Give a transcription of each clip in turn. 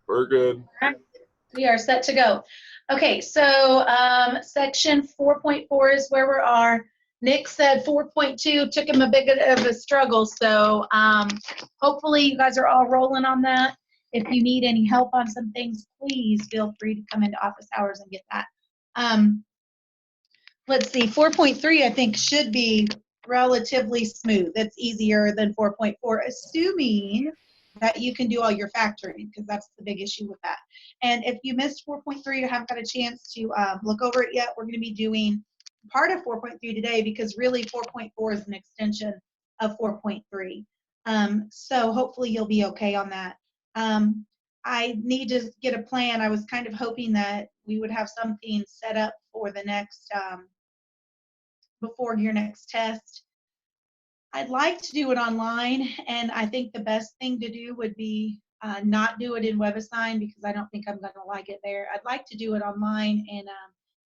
We're good. All right. We are set to go. Okay, so section 4.4 is where we are. Nick said 4.2 took him a bit of a struggle, so hopefully you guys are all rolling on that. If you need any help on some things, please feel free to come into office hours and get that. Let's see, 4.3 I think should be relatively smooth. It's easier than 4.4, assuming that you can do all your factoring, because that's the big issue with that. And if you missed 4.3 or haven't got a chance to look over it yet, we're going to be doing part of 4.3 today, because really 4.4 is an extension of 4.3. So hopefully you'll be okay on that. I need to get a plan. I was kind of hoping that we would have something set up for the next, before your next test. I'd like to do it online, and I think the best thing to do would be not do it in WebAssign, because I don't think I'm going to like it there. I'd like to do it online and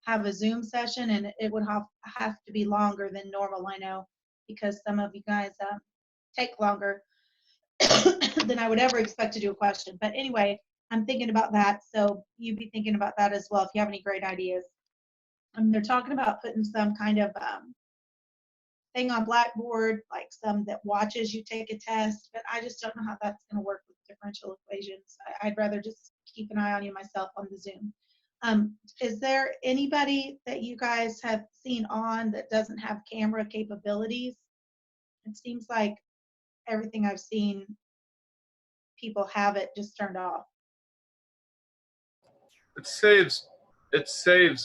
have a Zoom session, and it would have to be longer than normal, I know, because some of you guys take longer than I would ever expect to do a question. But anyway, I'm thinking about that, so you be thinking about that as well if you have any great ideas. They're talking about putting some kind of thing on Blackboard, like some that watches you take a test, but I just don't know how that's going to work with differential equations. I'd rather just keep an eye on you myself on the Zoom. Is there anybody that you guys have seen on that doesn't have camera capabilities? It seems like everything I've seen, people have it just turned off. It saves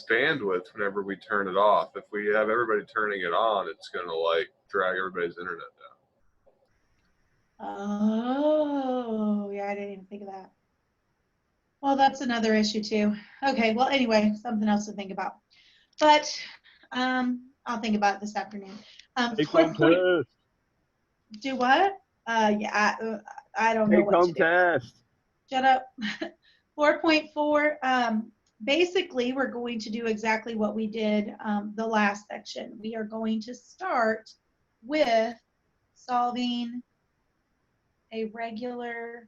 bandwidth whenever we turn it off. If we have everybody turning it on, it's gonna like drag everybody's internet down. Oh, yeah, I didn't even think of that. Well, that's another issue too. Okay, well, anyway, something else to think about. But I'll think about it this afternoon. Take home test. Do what? Yeah, I don't know Take what home to do. test. Shut up. 4.4, basically we're going to do exactly what we did the last section. We are going to start with solving a regular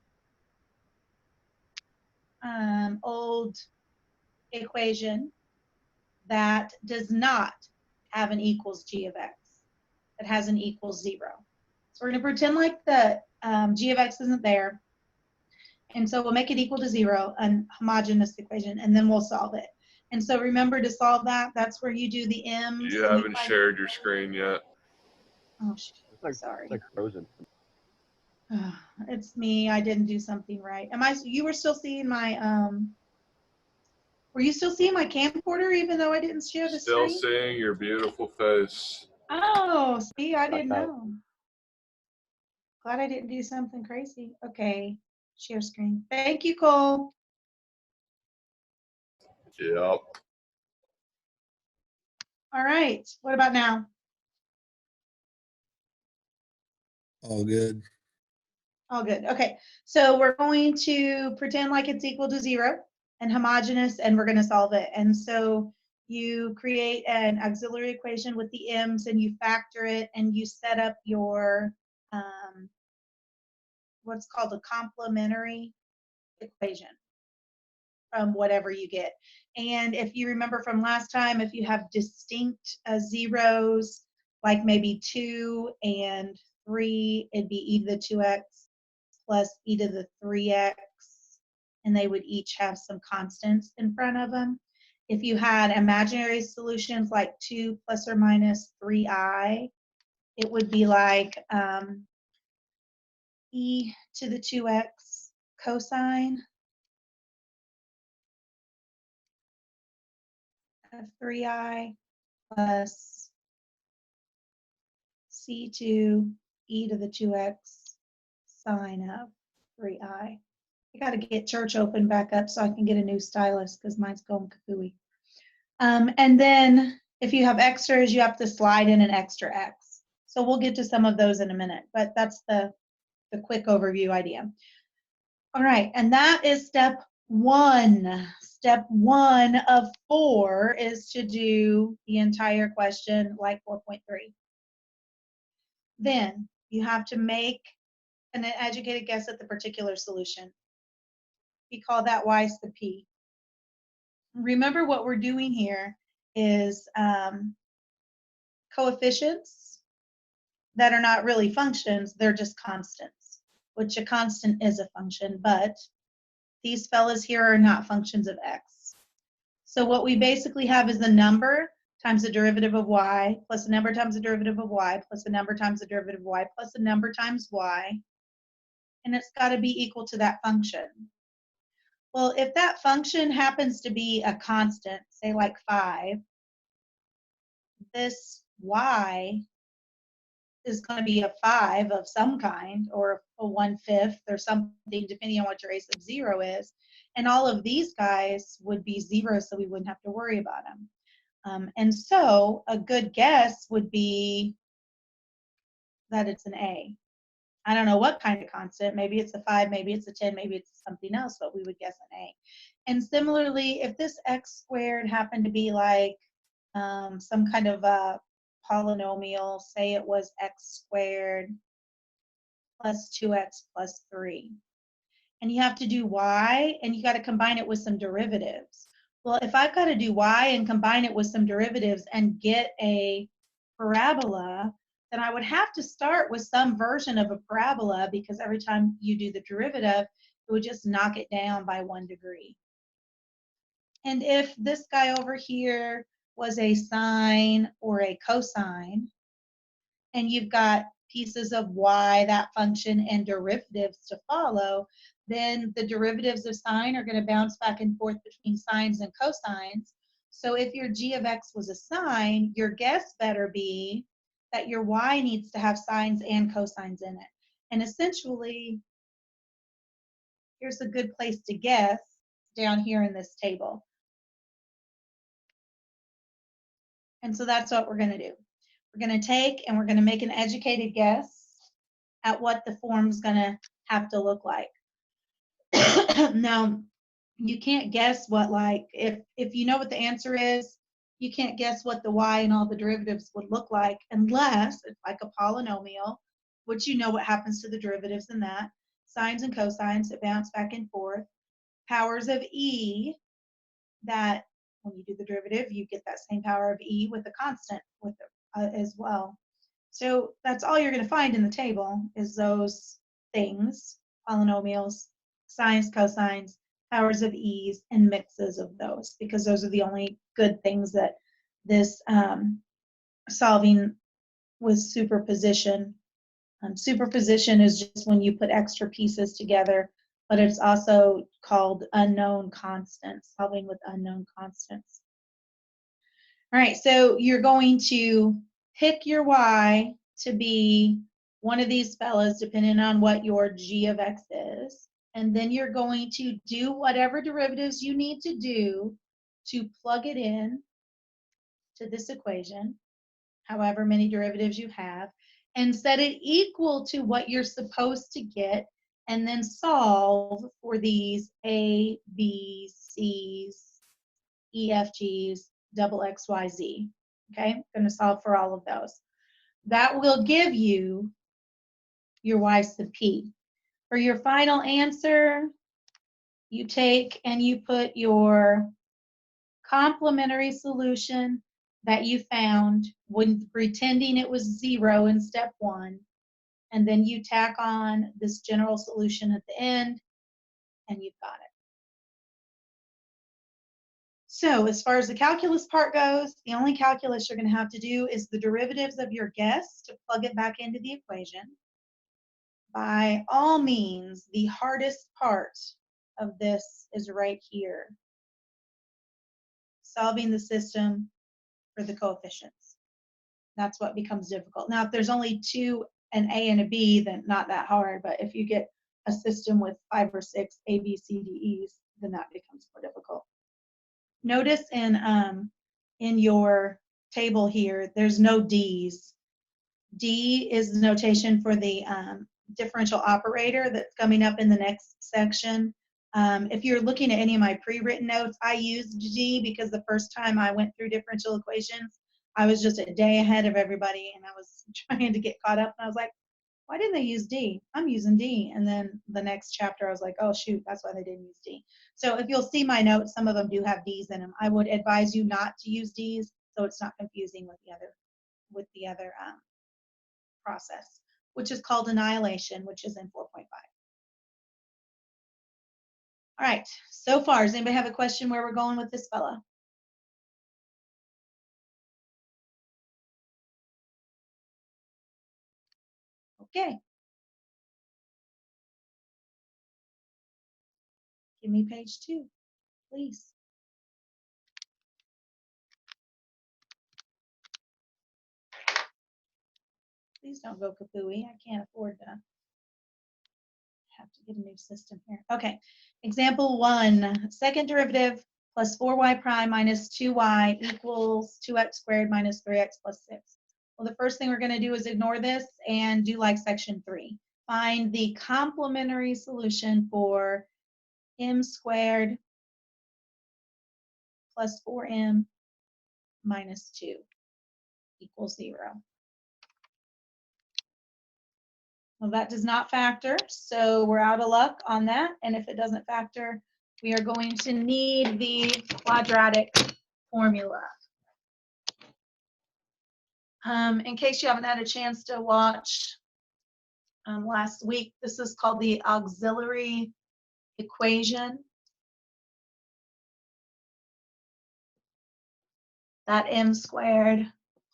old equation that does not have an equals g of x. It has an equals 0. So we're going to pretend like the g of x isn't there. And so we'll make it equal to 0, a homogeneous equation, and then we'll solve it. And so remember, to solve that, that's where you do the m's. You haven't shared your screen yet. Oh, shit. Sorry. It's like frozen. It's me. I didn't do something right. You were still seeing my, were you still seeing my camcorder even though I didn't share the screen? Still seeing your beautiful face. Oh, see, I didn't know. Glad I didn't do something crazy. Okay, share screen. Thank you, Cole. Yep. All right, what about now? All good. All good. Okay, so we're going to pretend like it's equal to 0 and homogeneous, and we're going to solve it. And so you create an auxiliary equation with the m's, and you factor it, and you set up your what's called a complementary equation from whatever you get. And if you remember from last time, if you have distinct zeros, like maybe 2 and 3, it'd be e to the 2x plus e to the 3x, and they would each have some constants in front of them. If you had imaginary solutions like 2 plus or minus 3i, it would be like e to the 2x cosine of 3i plus c2 e to the 2x sine of 3i. I got to get church open back up so I can get a new stylus because mine's going kapooey. And then if you have extras, you have to slide in an extra x. So we'll get to some of those in a minute, but that's the quick overview idea. All right, and that is step 1. Step 1 of 4 is to do the entire question like 4.3. Then you have to make an educated guess at the particular solution. we call that y sub p. Remember what we're doing here is coefficients that are not really functions, they're just constants, which a constant is a function, but these fellas here are not functions of x. So what we basically have is the number times the derivative of y plus the number times the derivative of y plus the number times the derivative of y plus the number times y, and it's got to be equal to that function. Well, if that function happens to be a constant, say like 5, this y is going to be a 5 of some kind, or a 1/5 or something, depending on what your a sub 0 is. And all of these guys would be 0, so we wouldn't have to worry about them. And so a good guess would be that it's an a. I don't know what kind of constant. Maybe it's a 5, maybe it's a 10, maybe it's something else, but we would guess an a. And similarly, if this x squared happened to be like some kind of a polynomial, say it was x squared plus 2x plus 3, and you have to do y, and you got to combine it with some derivatives. Well, if I've got to do y and combine it with some derivatives and get a parabola, then I would have to start with some version of a parabola, because every time you do the derivative, it would just knock it down by 1 degree. And if this guy over here was a sine or a cosine, and you've got pieces of y, that function, and derivatives to follow, then the derivatives of sine are going to bounce back and forth between sines and cosines. So if your g of x was a sine, your guess better be that your y needs to have sines and cosines in it. And essentially, here's a good place to guess down here in this table. And so that's what we're going to do. We're going to take and we're going to make an educated guess at what the form's going to have to look like. Now, you can't guess what, like, if you know what the answer is, you can't guess what the y and all the derivatives would look like unless it's like a polynomial, which you know what happens to the derivatives in that. Sines and cosines that bounce back and forth. Powers of e, that when you do the derivative, you get that same power of e with a constant with it, as well. So that's all you're going to find in the table is those things, polynomials, sines, cosines, powers of e's, and mixes of those, because those are the only good things that this solving with superposition. Superposition is just when you put extra pieces together, but it's also called unknown constants, solving with unknown constants. All right, so you're going to pick your y to be one of these fellas, depending on what your g of x is. And then you're going to do whatever derivatives you need to do to plug it in to this equation, however many derivatives you have, and set it equal to what you're supposed to get, and then solve for these a, b, c's, e, f, g's, double x, y, z. Okay, I'm going to solve for all of those. That will give you your y sub p. For your final answer, you take and you put your complementary solution that you found, when pretending it was 0 in step 1, and then you tack on this general solution at the end, and you've got it. So as far as the calculus part goes, the only calculus you're going to have to do is the derivatives of your guess to plug it back into the equation. By all means, the hardest part of this is right here, solving the system for the coefficients. That's what becomes difficult. Now, if there's only two, an A and a B, then not that hard, but if you get a system with 5 or 6 A, B, C, D, E's, then that becomes more difficult. Notice in your table here, there's no D's. D is the notation for the differential operator that's coming up in the next section. If you're looking at any of my pre-written notes, I used D because the first time I went through differential equations, I was just a day ahead of everybody, and I was trying to get caught up, and I was like, why didn't they use D? I'm using D. And then the next chapter, I was like, oh, shoot, that's why they didn't use D. So if you'll see my notes, some of them do have D's in them. I would advise you not to use D's so it's not confusing with the other process, which is called annihilation, which is in 4.5. All right, so far, does anybody have a question where we're going with this fella? Okay. Give me page 2, please. Please don't go kapooey. I can't afford to have to get a new system here. Okay, example 1, second derivative plus 4y prime minus 2y equals 2x squared minus 3x plus 6. Well, the first thing we're going to do is ignore this and do like section 3. Find the complementary solution for m squared plus 4m minus 2 equals 0. Well, that does not factor, so we're out of luck on that. And if it doesn't factor, we are going to need the quadratic formula. In case you haven't had a chance to watch last week, this is called the auxiliary equation. That m squared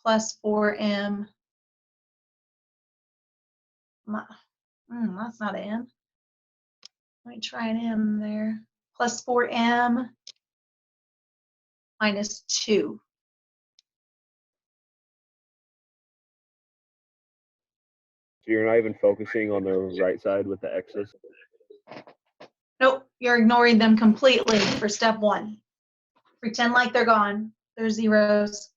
plus 4m. That's not an m. Let me try an m there. Plus 4m minus 2. So you're not even focusing on the right side with the x's? Nope, you're ignoring them completely for step 1. Pretend like they're gone. They're zeros.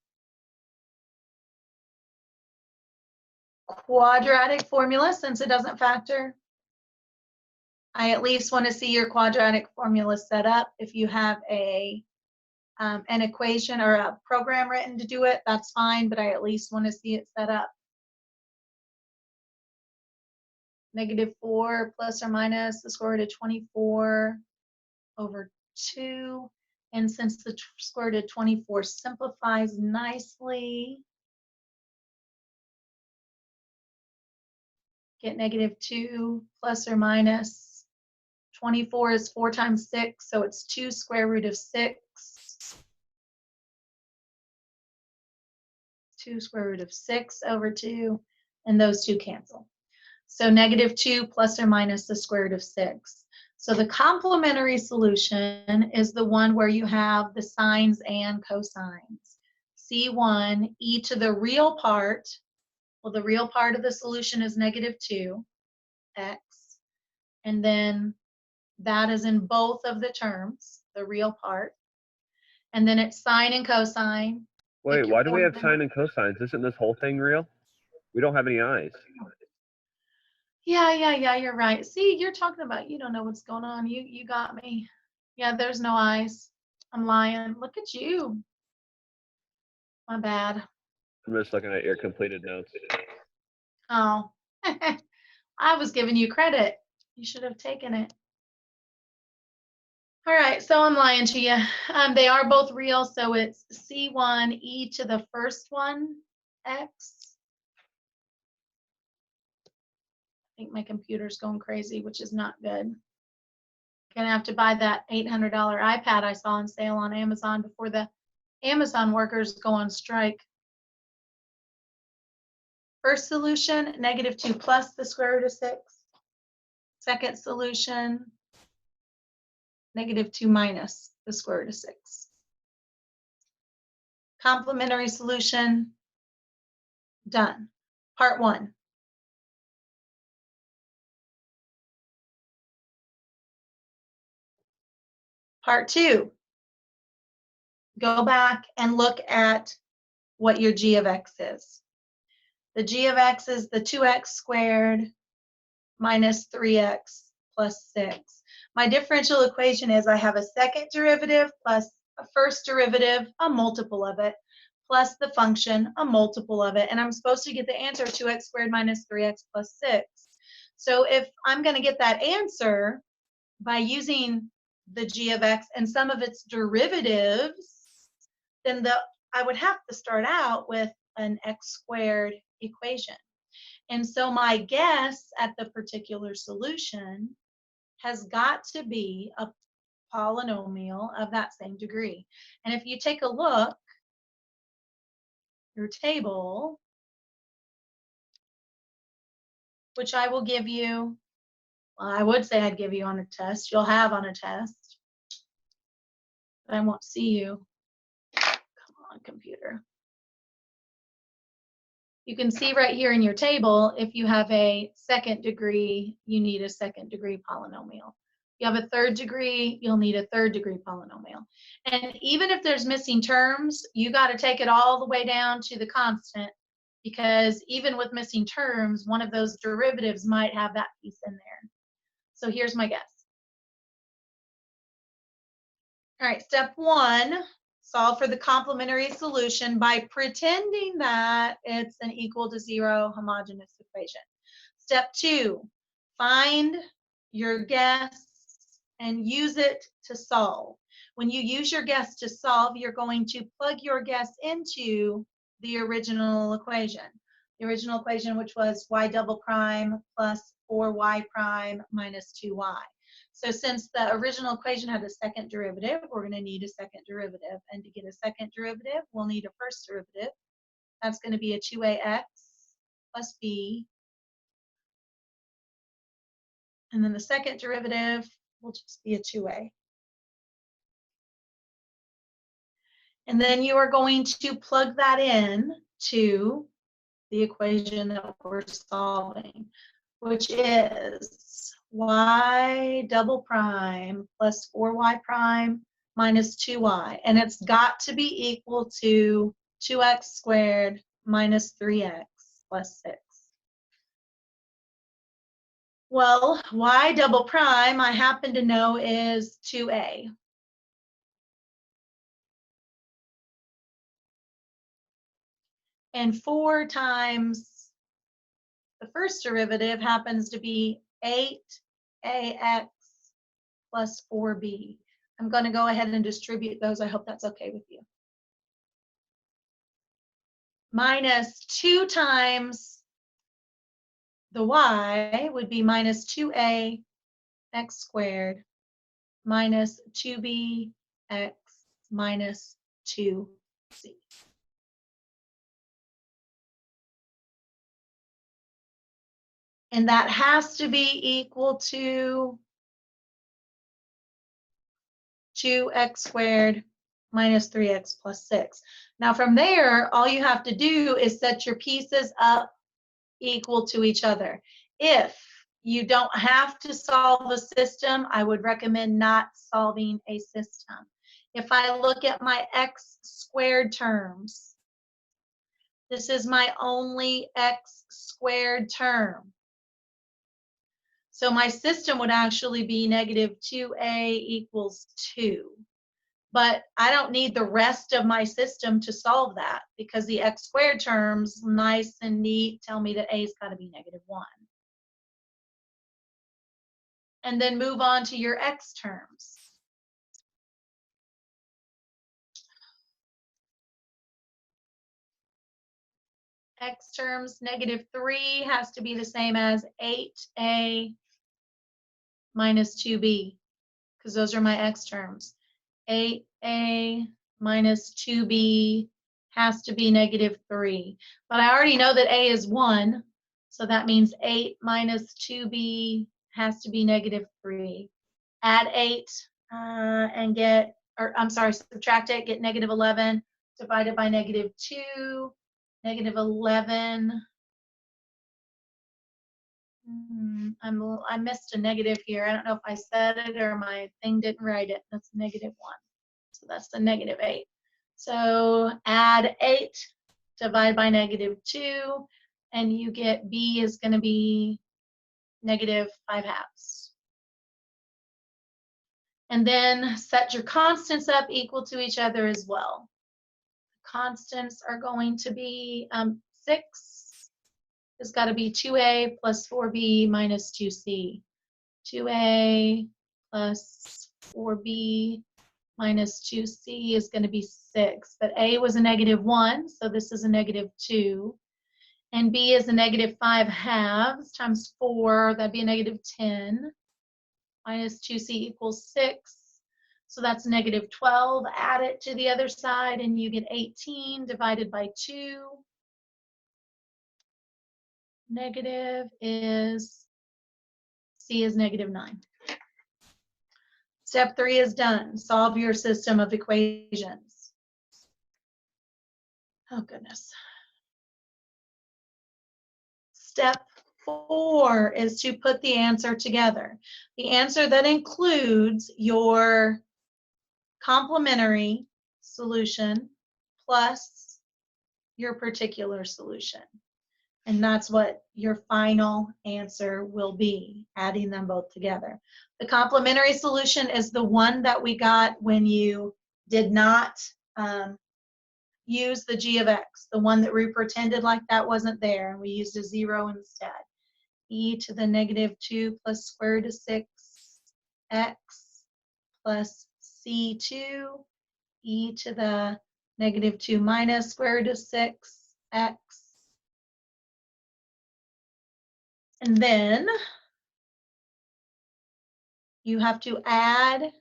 Quadratic formula, since it doesn't factor, I at least want to see your quadratic formula set up. If you have an equation or a program written to do it, that's fine, but I at least want to see it set up. -4 plus or minus the square root of 24 over 2. And since the square root of 24 simplifies nicely, get -2 plus or minus 24 is 4 times 6, so it's 2 square root of 6. 2 square root of 6 over 2, and those two cancel. So -2 plus or minus the square root of 6. So the complementary solution is the one where you have the sines and cosines. C1, e to the real part, well, the real part of the solution is -2, x, and then that is in both of the terms, the real part. And then it's sine and cosine. Wait, why do we have sine and cosines? Isn't this whole thing real? We don't have any eyes. Yeah, you're right. See, you're talking about, you don't know what's going on. You got me. Yeah, there's no eyes. I'm lying. Look at you. My bad. I'm just looking at your completed notes. Oh, I was giving you credit. You should have taken it. All right, so I'm lying to you. They are both real, so it's C1 e to the first one, x. I think my computer's going crazy, which is not good. Gonna have to buy that $800 iPad I saw on sale on Amazon before the Amazon workers go on strike. First solution, -2 plus the square root of 6. Second solution, -2 minus the square root of 6. Complementary solution, done. Part 1. Part 2, go back and look at what your g of x is. The g of x is the 2x squared minus 3x plus 6. My differential equation is I have a second derivative plus a first derivative, a multiple of it, plus the function, a multiple of it, and I'm supposed to get the answer 2x squared minus 3x plus 6. So if I'm going to get that answer by using the g of x and some of its derivatives, then I would have to start out with an x squared equation. And so my guess at the particular solution has got to be a polynomial of that same degree. And if you take a look, your table, which I will give you, well, I would say I'd give you on a test, you'll have on a test, but I won't see you. Come on, computer. You can see right here in your table, if you have a second degree, you need a second degree polynomial. If you have a third degree, you'll need a third degree polynomial. And even if there's missing terms, you got to take it all the way down to the constant, because even with missing terms, one of those derivatives might have that piece in there. So here's my guess. All right, step 1, solve for the complementary solution by pretending that it's an equal to 0 homogeneous equation. Step 2, find your guess and use it to solve. When you use your guess to solve, you're going to plug your guess into the original equation. The original equation, which was y double prime plus 4y prime minus 2y. So since the original equation had a second derivative, we're going to need a second derivative. And to get a second derivative, we'll need a first derivative. That's going to be a 2ax plus b. And then the second derivative will just be a 2a. And then you are going to plug that in to the equation that we're solving, which is y double prime plus 4y prime minus 2y. And it's got to be equal to 2x squared minus 3x plus 6. Well, y double prime, I happen to know, is 2a. And 4 times the first derivative happens to be 8ax plus 4b. I'm going to go ahead and distribute those. I hope that's okay with you. Minus 2 times the y would be minus 2a x squared minus 2b x minus 2c. And that has to be equal to 2x squared minus 3x plus 6. Now from there, all you have to do is set your pieces up equal to each other. If you don't have to solve a system, I would recommend not solving a system. If I look at my x squared terms, this is my only x squared term. So my system would actually be negative 2a equals 2. But I don't need the rest of my system to solve that, because the x squared terms, nice and neat, tell me that a's got to be negative 1. And then move on to your x terms. X terms, negative 3 has to be the same as 8a minus 2b, because those are my x terms. 8a minus 2b has to be negative 3. But I already know that a is 1, so that means 8 minus 2b has to be negative 3. Add 8 and get, or I'm sorry, subtract it, get negative 11 divided by negative 2. Negative 11. I missed a negative here. I don't know if I said it or my thing didn't write it. That's negative 1. So that's the negative 8. So add 8, divide by negative 2, and you get b is going to be negative 5/2. And then set your constants up equal to each other as well. constants are going to be 6 has got to be 2a plus 4b minus 2c. 2a plus 4b minus 2c is going to be 6. But a was a -1, so this is a -2. And b is a -5/2 times 4, that'd be a -10. Minus 2c equals 6. So that's -12. Add it to the other side, and you get 18 divided by 2. Negative is, c is -9. Step 3 is done. Solve your system of equations. Oh, goodness. Step 4 is to put the answer together. The answer that includes your complementary solution plus your particular solution. And that's what your final answer will be, adding them both together. The complementary solution is the one that we got when you did not use the g of x, the one that we pretended like that wasn't there, and we used a 0 instead. E to the -2 plus square root of 6x plus c2, e to the -2 minus square root of 6x. And then you have to add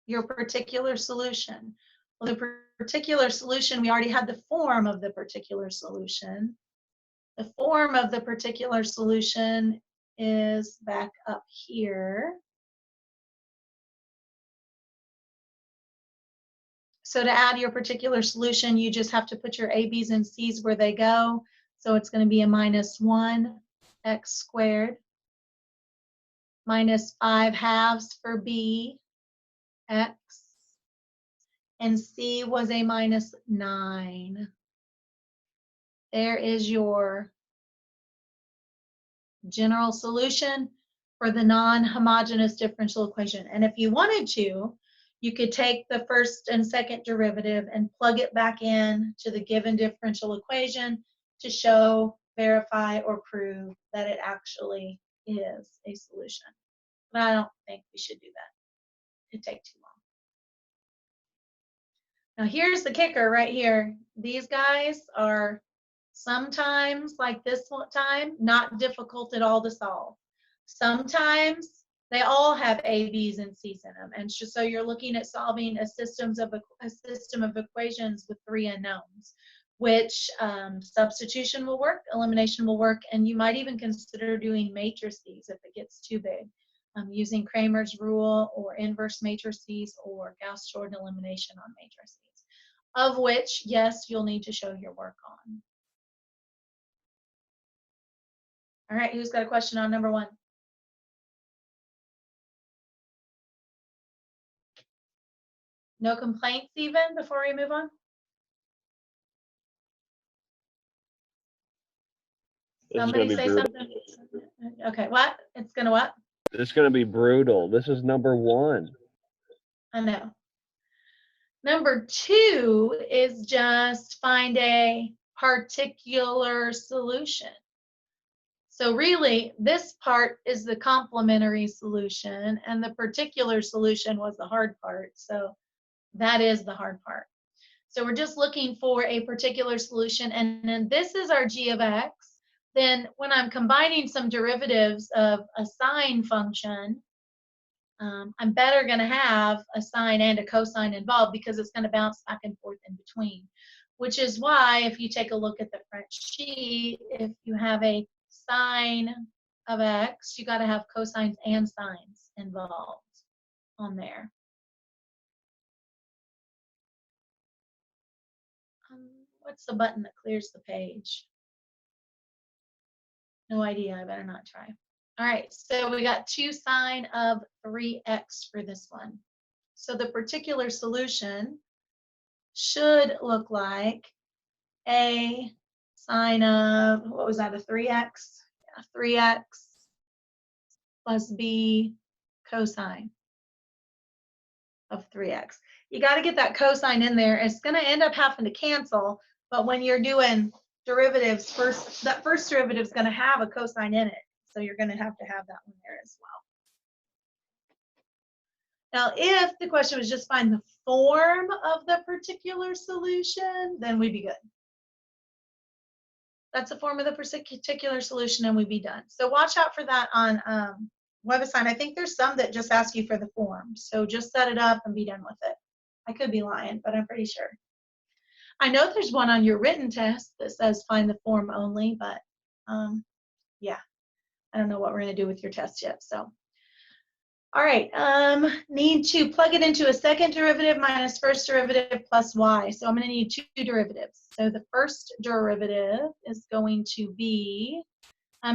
your particular solution. Well, the particular solution, we already had the form of the particular solution. The form of the particular solution is back up here. So to add your particular solution, you just have to put your a, b's, and c's where they go. So it's going to be a -1 x squared minus 5/2 for b, x, and c was a -9. There is your general solution for the non-homogeneous differential equation. And if you wanted to, you could take the first and second derivative and plug it back in to the given differential equation to show, verify, or prove that it actually is a solution. But I don't think we should do that. It'd take too long. Now here's the kicker right here. These guys are sometimes, like this time, not difficult at all to solve. Sometimes they all have a, b's, and c's in them, and so you're looking at solving a system of equations with 3 unknowns, which substitution will work, elimination will work, and you might even consider doing matrices if it gets too big, using Kramer's rule or inverse matrices or Gauss-Jordan elimination on matrices, of which, yes, you'll need to show your work on. All right, who's got a question on number 1? No complaints even before we move on? Somebody say something. Okay, what? It's gonna what? It's gonna be brutal. This is number 1. I know. Number 2 is just find a particular solution. So really, this part is the complementary solution, and the particular solution was the hard part. So that is the hard part. So we're just looking for a particular solution, and then this is our g of x. Then when I'm combining some derivatives of a sine function, I'm better going to have a sine and a cosine involved because it's going to bounce back and forth in between. Which is why if you take a look at the front sheet, if you have a sine of x, you got to have cosines and sines involved on there. What's the button that clears the page? No idea, I better not try. All right, so we got 2 sine of 3x for this one. So the particular solution should look like a sine of, what was that, a 3x? Yeah, 3x plus b cosine. of 3x. You got to get that cosine in there. It's going to end up having to cancel, but when you're doing derivatives, that first derivative is going to have a cosine in it. So you're going to have that one there as well. Now, if the question was just find the form of the particular solution, then we'd be good. That's the form of the particular solution and we'd be done. So watch out for that on WebAssign. I think there's some that just ask you for the form. So just set it up and be done with it. I could be lying, but I'm pretty sure. I know there's one on your written test that says find the form only, but yeah, I don't know what we're going to do with your test yet. So, all right, need to plug it into a second derivative minus first derivative plus y. So I'm going to need two derivatives. So the first derivative is going to be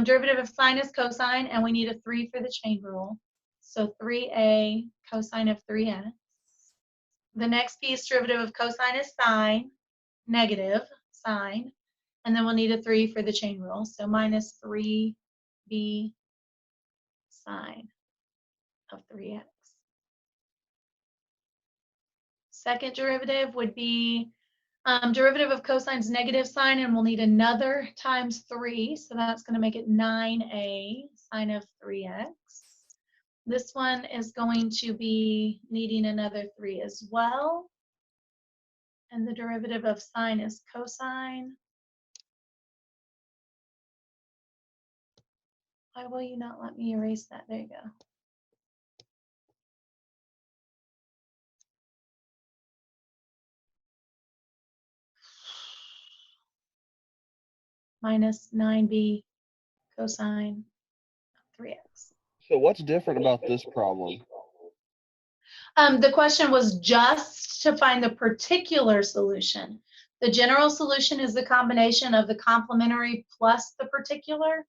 derivative of sine is cosine, and we need a 3 for the chain rule. So 3a cosine of 3x. The next piece, derivative of cosine is sine, negative sine, and then we'll need a 3 for the chain rule. So minus 3b sine of 3x. Second derivative would be derivative of cosine's negative sine, and we'll need another times 3. So that's going to make it 9a sine of 3x. This one is going to be needing another 3 as well. And the derivative of sine is cosine. Why will you not let me erase that? There you go. Minus 9b cosine of 3x. So what's different about this problem? The question was just to find the particular solution. The general solution is the combination of the complementary plus the particular.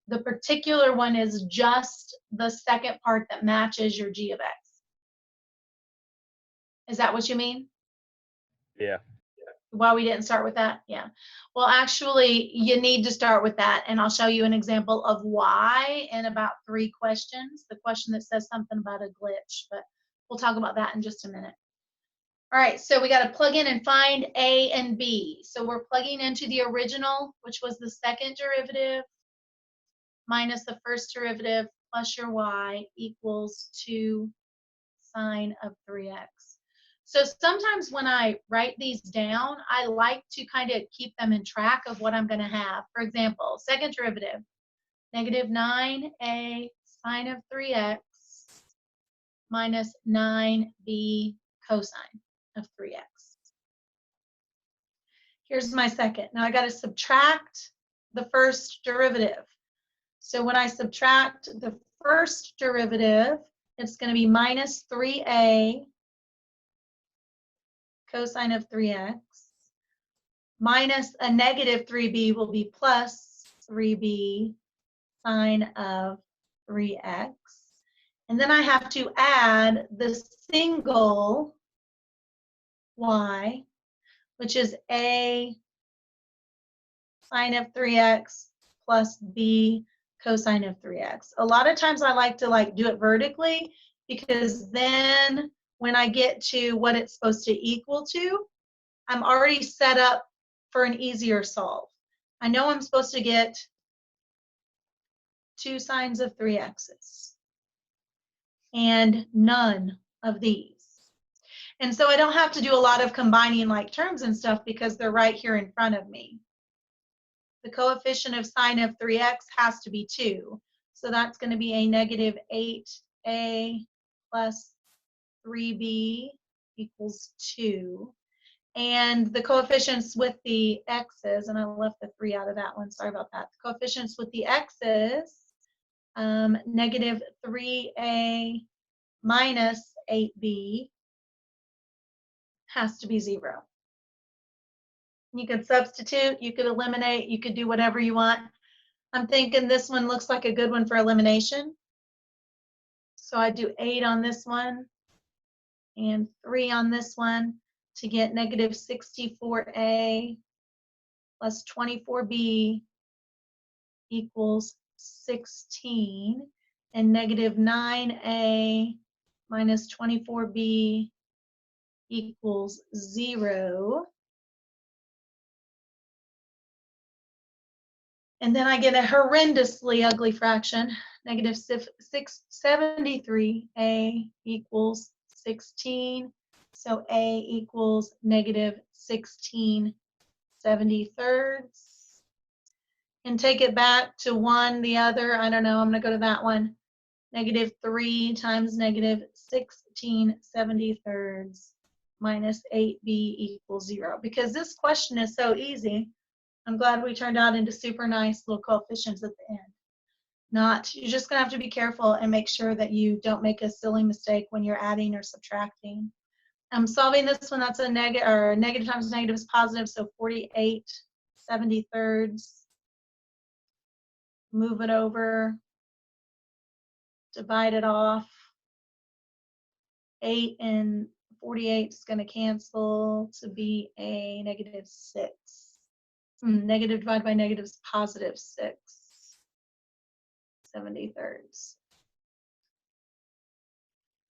The particular one is just the second part that matches your g of x. Is that what you mean? Yeah. Why we didn't start with that? Yeah. Well, actually, you need to start with that, and I'll show you an example of why in about 3 questions. The question that says something about a glitch, but we'll talk about that in just a minute. All right, so we got to plug in and find a and b. So we're plugging into the original, which was the second derivative, minus the first derivative plus your y equals 2 sine of 3x. So sometimes when I write these down, I like to kind of keep them in track of what I'm going to have. For example, second derivative, negative 9a sine of 3x minus 9b cosine of 3x. Here's my second. Now I got to subtract the first derivative. So when I subtract the first derivative, it's going to be minus 3a cosine of 3x minus a negative 3b will be plus 3b sine of 3x. And then I have to add the single y, which is a sine of 3x plus b cosine of 3x. A lot of times I like to do it vertically, because then when I get to what it's supposed to equal to, I'm already set up for an easier solve. I know I'm supposed to get 2 sines of 3x's and none of these. And so I don't have to do a lot of combining like terms and stuff because they're right here in front of me. The coefficient of sine of 3x has to be 2. So that's going to be a negative 8a plus 3b equals 2. And the coefficients with the x's, and I left the 3 out of that one, sorry about that. The coefficients with the x's, negative 3a minus 8b has to be 0. You could substitute, you could eliminate, you could do whatever you want. I'm thinking this one looks like a good one for elimination. So I do 8 on this one and 3 on this one to get negative 64a plus 24b equals 16, and negative 9a minus 24b equals 0. And then I get a horrendously ugly fraction, negative 673a equals 16. So a equals negative 16/73. And take it back to 1, the other, I don't know, I'm going to go to that one. Negative 3 times negative 16/73 minus 8b equals 0. Because this question is so easy, I'm glad we turned out into super nice little coefficients at the end. You're just going to have to be careful and make sure that you don't make a silly mistake when you're adding or subtracting. I'm solving this one, that's a negative, or negative times negative is positive, so 48/73. Move it over, divide it off. 8 and 48 is going to cancel to be a negative 6. Negative divided by negative is positive 6/73.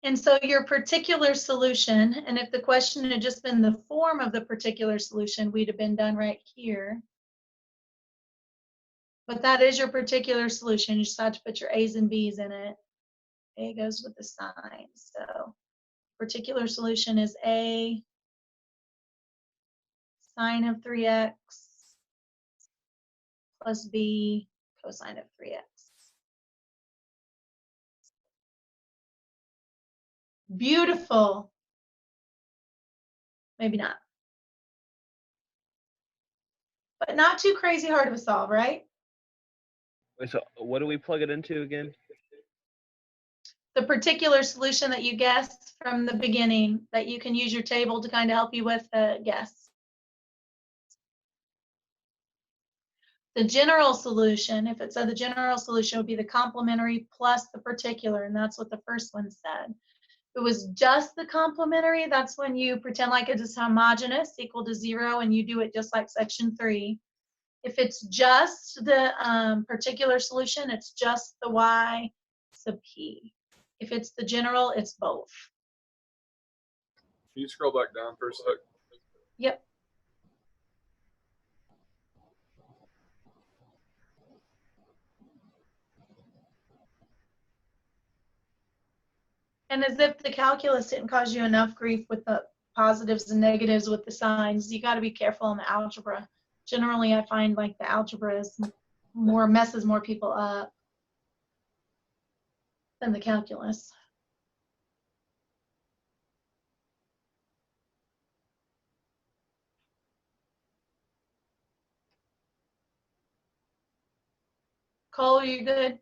And so your particular solution, and if the question had just been the form of the particular solution, we'd have been done right here. But that is your particular solution. You just have to put your A's and B's in it. A goes with the sign. So particular solution is A sine of 3x plus B cosine of 3x. Beautiful. Maybe not. But not too crazy hard of a solve, right? Wait, so what do we plug it into again? The particular solution that you guessed from the beginning that you can use your table to kind of help you with the guess. The general solution, if it said the general solution, would be the complementary plus the particular, and that's what the first one said. If it was just the complementary, that's when you pretend like it is homogeneous, equal to 0, and you do it just like section 3. If it's just the particular solution, it's just the y sub p. If it's the general, it's both. Can you scroll back down for a sec? Yep. And as if the calculus didn't cause you enough grief with the positives and negatives with the signs, you got to be careful in the algebra. Generally, I find like the algebra is messes more people up than the calculus. Cole, are you good?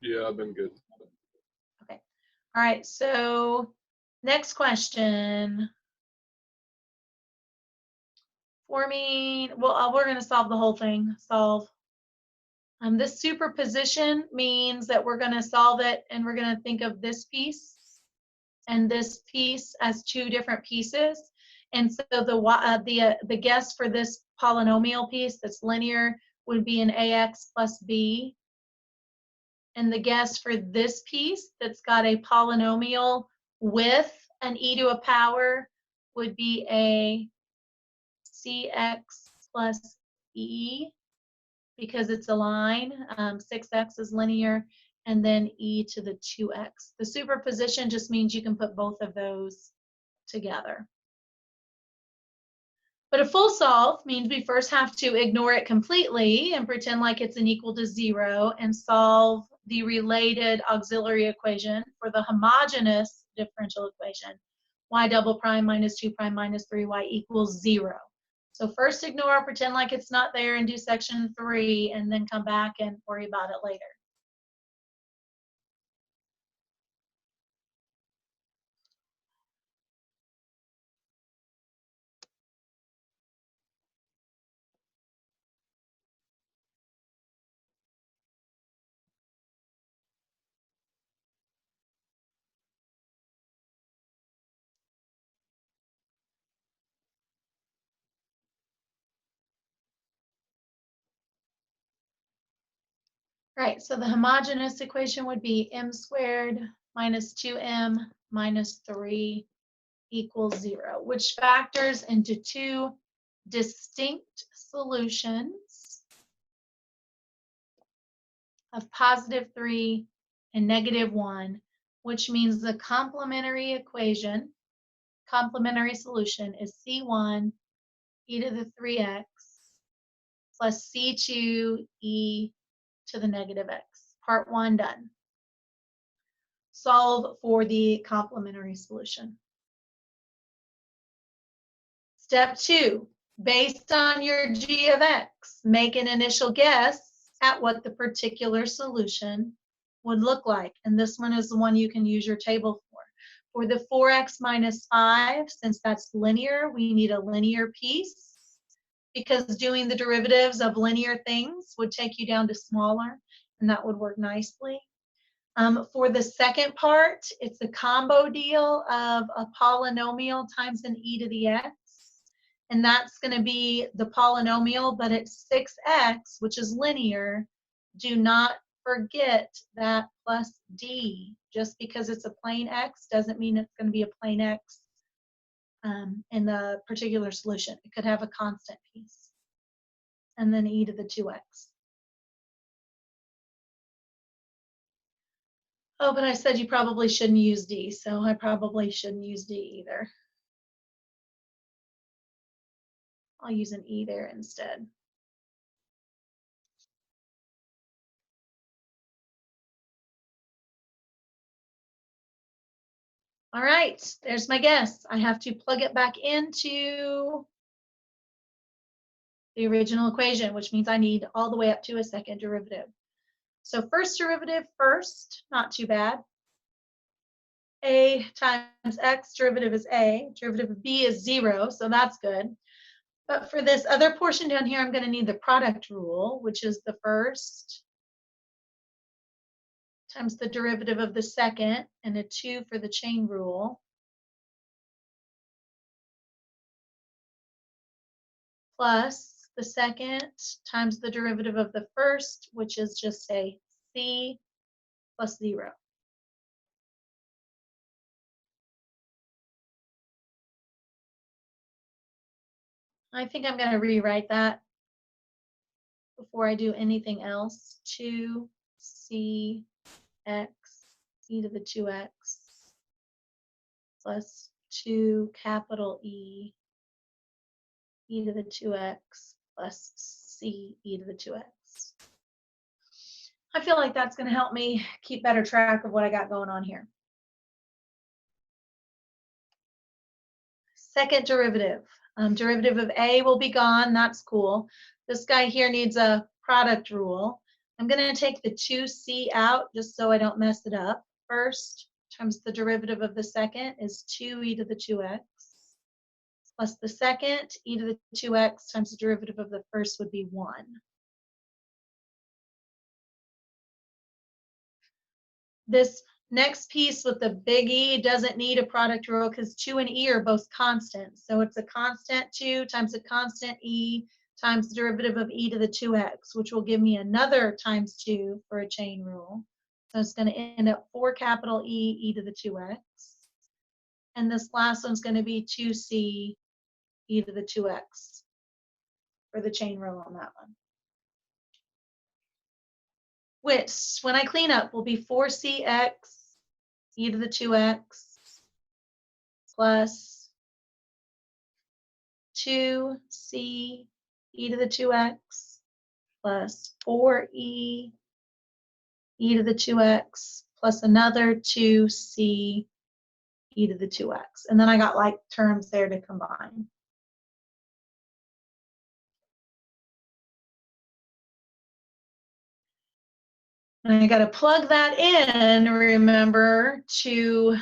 Yeah, I've been good. Okay. All right. So next question. Forming, well, we're going to solve the whole thing. Solve. This superposition means that we're going to solve it and we're going to think of this piece and this piece as two different pieces. And so the guess for this polynomial piece that's linear would be an ax plus b. And the guess for this piece that's got a polynomial with an e to a power would be a cx plus e, because it's a line. 6x is linear, and then e to the 2x. The superposition just means you can put both of those together. But a full solve means we first have to ignore it completely and pretend like it's an equal to 0 and solve the related auxiliary equation for the homogeneous differential equation, y double prime minus 2 prime minus 3y equals 0. So first ignore, pretend like it's not there, and do section 3, and then come back and worry about it later. Right, so the homogeneous equation would be m squared minus 2m minus 3 equals 0, which factors into two distinct solutions of positive 3 and negative 1, which means the complementary solution is C1 e to the 3x plus C2 e to the negative x. Part 1 done. Solve for the complementary solution. Step 2, based on your g of x, make an initial guess at what the particular solution would look like. And this one is the one you can use your table for. For the 4x minus 5, since that's linear, we need a linear piece, because doing the derivatives of linear things would take you down to smaller, and that would work nicely. For the second part, it's a combo deal of a polynomial times an e to the x. And that's going to be the polynomial, but it's 6x, which is linear. Do not forget that plus d. Just because it's a plain x doesn't mean it's going to be a plain x in the particular solution. It could have a constant piece. And then e to the 2x. Oh, but I said you probably shouldn't use d, so I probably shouldn't use d either. I'll use an e there instead. All right, there's my guess. I have to plug it back into the original equation, which means I need all the way up to a second derivative. So first derivative first, not too bad. A times x, derivative is a, derivative of b is 0, so that's good. But for this other portion down here, I'm going to need the product rule, which is the first times the derivative of the second, and a 2 for the chain rule, plus the second times the derivative of the first, which is just say c plus 0. I think I'm going to rewrite that before I do anything else. 2cx e to the 2x plus 2 capital E e to the 2x plus c e to the 2x. I feel like that's going to help me keep better track of what I got going on here. Second derivative. Derivative of a will be gone. That's cool. This guy here needs a product rule. I'm going to take the 2c out just so I don't mess it up. First times the derivative of the second is 2e to the 2x plus the second e to the 2x times the derivative of the first would be 1. This next piece with the big E doesn't need a product rule because 2 and E are both constants. So it's a constant 2 times a constant E times the derivative of e to the 2x, which will give me another times 2 for a chain rule. So it's going to end up 4 capital E to the 2x. And this last one's going to be 2c e to the 2x for the chain rule on that one. Which, when I clean up, will be 4cx e to the 2x plus 2c e to the 2x plus 4e e to the 2x plus another 2c e to the 2x. And then I got like terms there to combine. And I got to plug that in, remember, to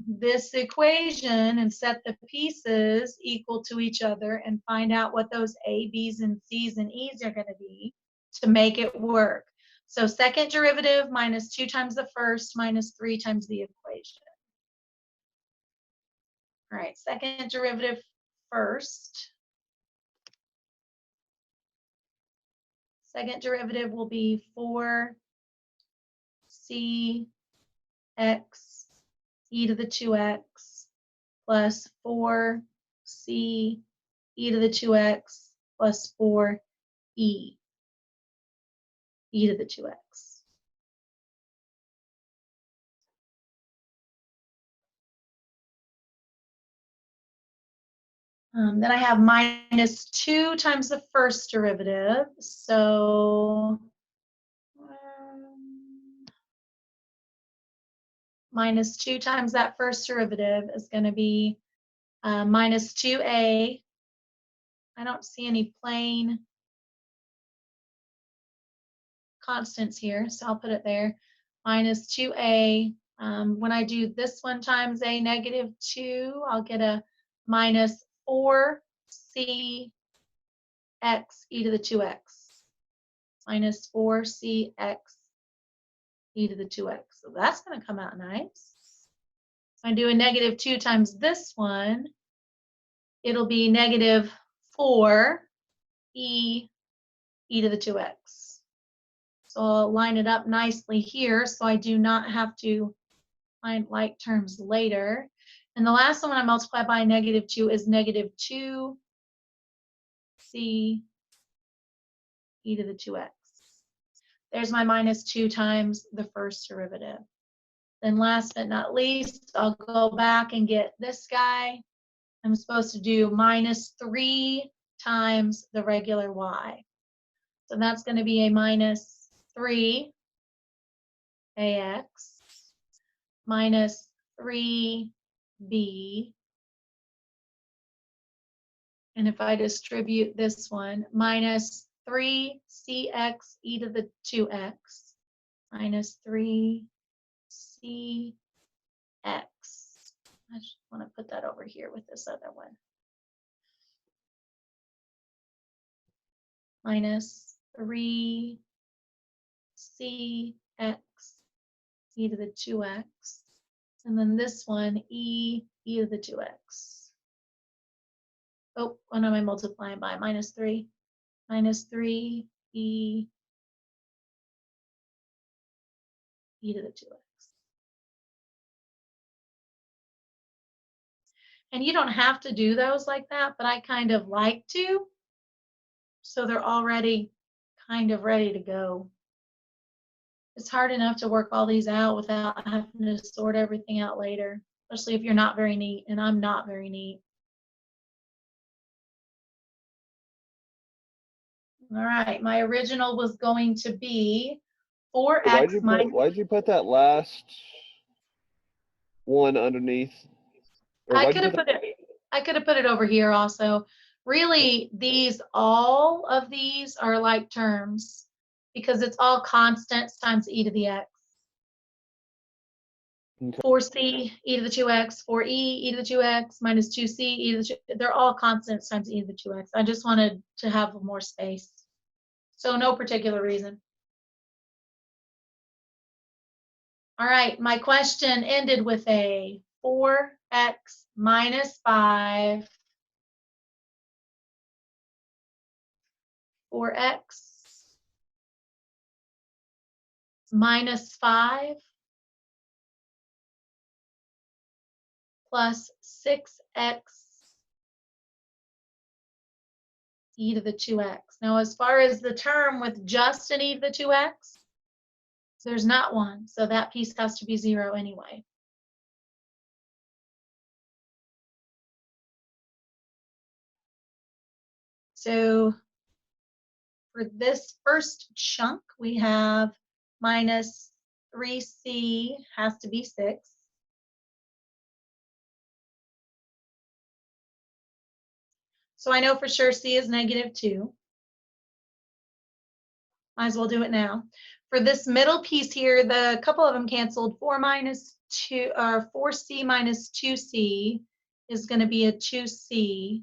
this equation and set the pieces equal to each other and find out what those A, B's, and C's and E's are going to be to make it work. So second derivative minus 2 times the first minus 3 times the equation. All right, second derivative first. Second derivative will be 4cx e to the 2x plus 4c e to the 2x plus 4e e to the 2x. Then I have minus 2 times the first derivative. So minus 2 times that first derivative is going to be minus 2a. I don't see any plain constants here, so I'll put it there. Minus 2a. When I do this one times a negative 2, I'll get a minus 4c x e to the 2x. Minus 4cx e to the 2x. So that's going to come out nice. If I do a negative 2 times this one, it'll be negative 4e e to the 2x. So I'll line it up nicely here so I do not have to find like terms later. And the last one I multiply by negative 2 is negative 2c e to the 2x. There's my minus 2 times the first derivative. Then last but not least, I'll go back and get this guy. I'm supposed to do minus 3 times the regular y. So that's going to be a minus 3 ax minus 3b. And if I distribute this one, minus 3cx e to the 2x minus 3cx. I just want to put that over here with this other one. Minus 3cx e to the 2x. And then this one, e to the 2x. Oh, what am I multiplying by? Minus 3. Minus 3e to the 2x. And you don't have to do those like that, but I kind of like to. So they're already kind of ready to go. It's hard enough to work all these out without having to sort everything out later, especially if you're not very neat, and I'm not very neat. All right, my original was going to be 4x minus. Why'd you put that last one underneath? I could have put it over here also. Really, all of these are like terms because it's all constants times e to the x. Okay. 4c e to the 2x, 4e e to the 2x, minus 2c e to the 2, they're all constants times e to the 2x. I just wanted to have more space. So no particular reason. All right, my question ended with a 4x minus 5, 4x minus 5 plus 6x e to the 2x. Now, as far as the term with just an e to the 2x, there's not one, so that piece has to be 0 anyway. So for this first chunk, we have minus 3c has to be 6. So I know for sure c is negative 2. Might as well do it now. For this middle piece here, the couple of them canceled. 4 minus 2, or 4c minus 2c is going to be a 2c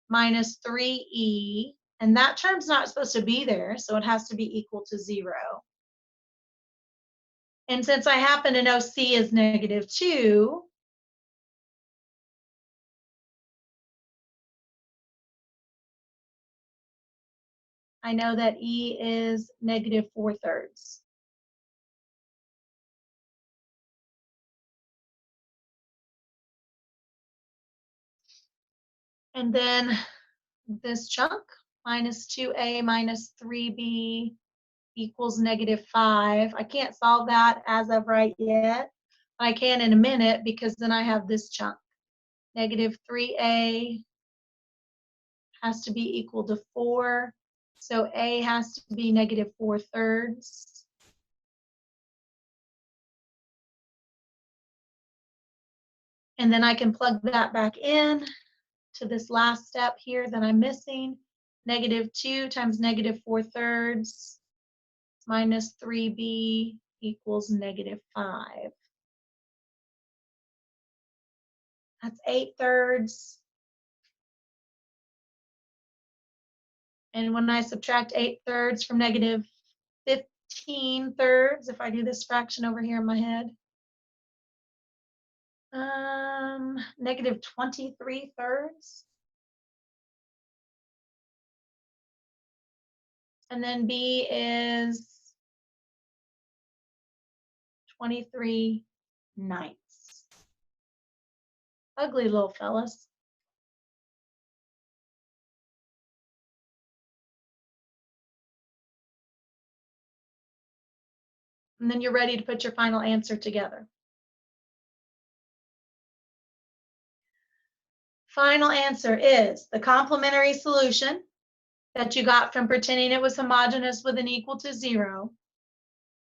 minus 3e, and that term's not supposed to be there, so it has to be equal to 0. And since I happen to know c is negative 2, I know that e is negative 4/3. And then this chunk, minus 2a minus 3b equals -5. I can't solve that as of right yet. I can in a minute because then I have this chunk. -3a has to be equal to 4. So a has to be -4/3. And then I can plug that back in to this last step here that I'm missing. -2 times -4/3 minus 3b equals -5. That's 8/3. And when I subtract 8/3 from -15/3, if I do this fraction over here in my head, -23/3. And then b is 23/9. Ugly little fellas. And then you're ready to put your final answer together. Final answer is the complementary solution that you got from pretending it was homogeneous with an equal to 0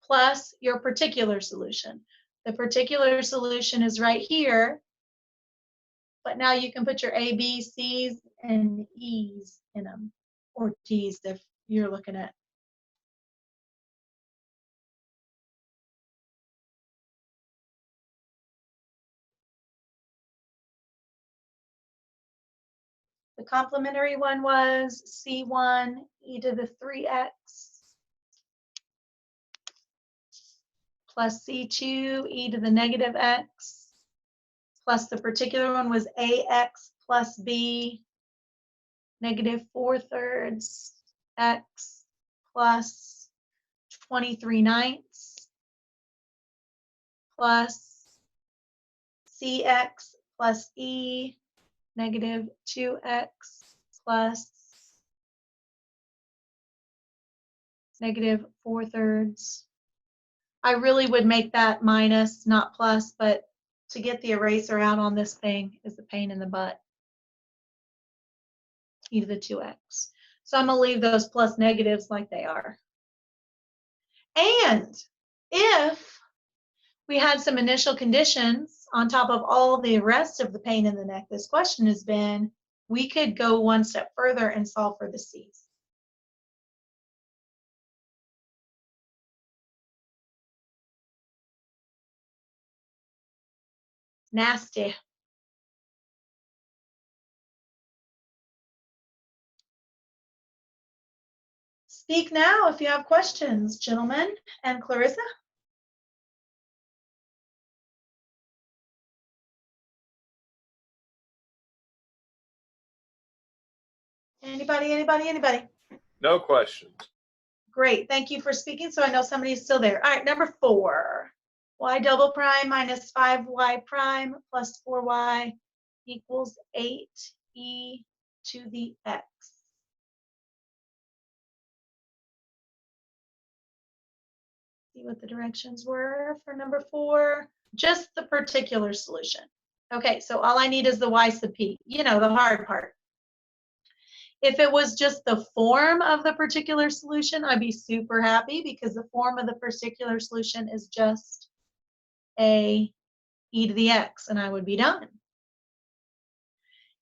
plus your particular solution. The particular solution is right here, but now you can put your A, B, C's, and E's in them, or T's if you're looking at. The complementary one was C1 e to the 3x plus C2 e to the -x, plus the particular one was AX plus B -4/3 x plus 23/9 plus CX plus E -2x plus -4/3. I really would make that minus, not plus, but to get the eraser out on this thing is a pain in the butt. E to the 2x. So I'm going to leave those plus negatives like they are. And if we had some initial conditions on top of all the rest of the pain in the neck this question has been, we could go one step further and solve for the C's. Nasty. Speak now if you have questions, gentlemen, and Clarissa. Anybody? No questions. Great, thank you for speaking, so I know somebody's still there. All right, number 4. Y double prime minus 5y prime plus 4y equals 8e to the x. See what the directions were for number 4. Just the particular solution. Okay, so all I need is the y sub p, you know, the hard part. If it was just the form of the particular solution, I'd be super happy because the form of the particular solution is just a e to the x, and I would be done.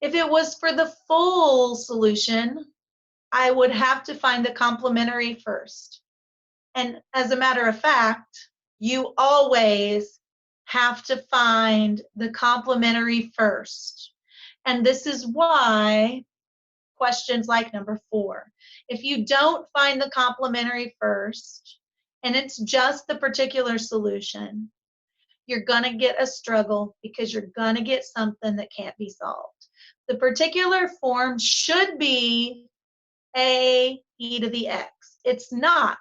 If it was for the full solution, I would have to find the complementary first. And as a matter of fact, you always have to find the complementary first. And this is why questions like number 4. If you don't find the complementary first, and it's just the particular solution, you're going to get a struggle because you're going to get something that can't be solved. The particular form should be a e to the x. It's not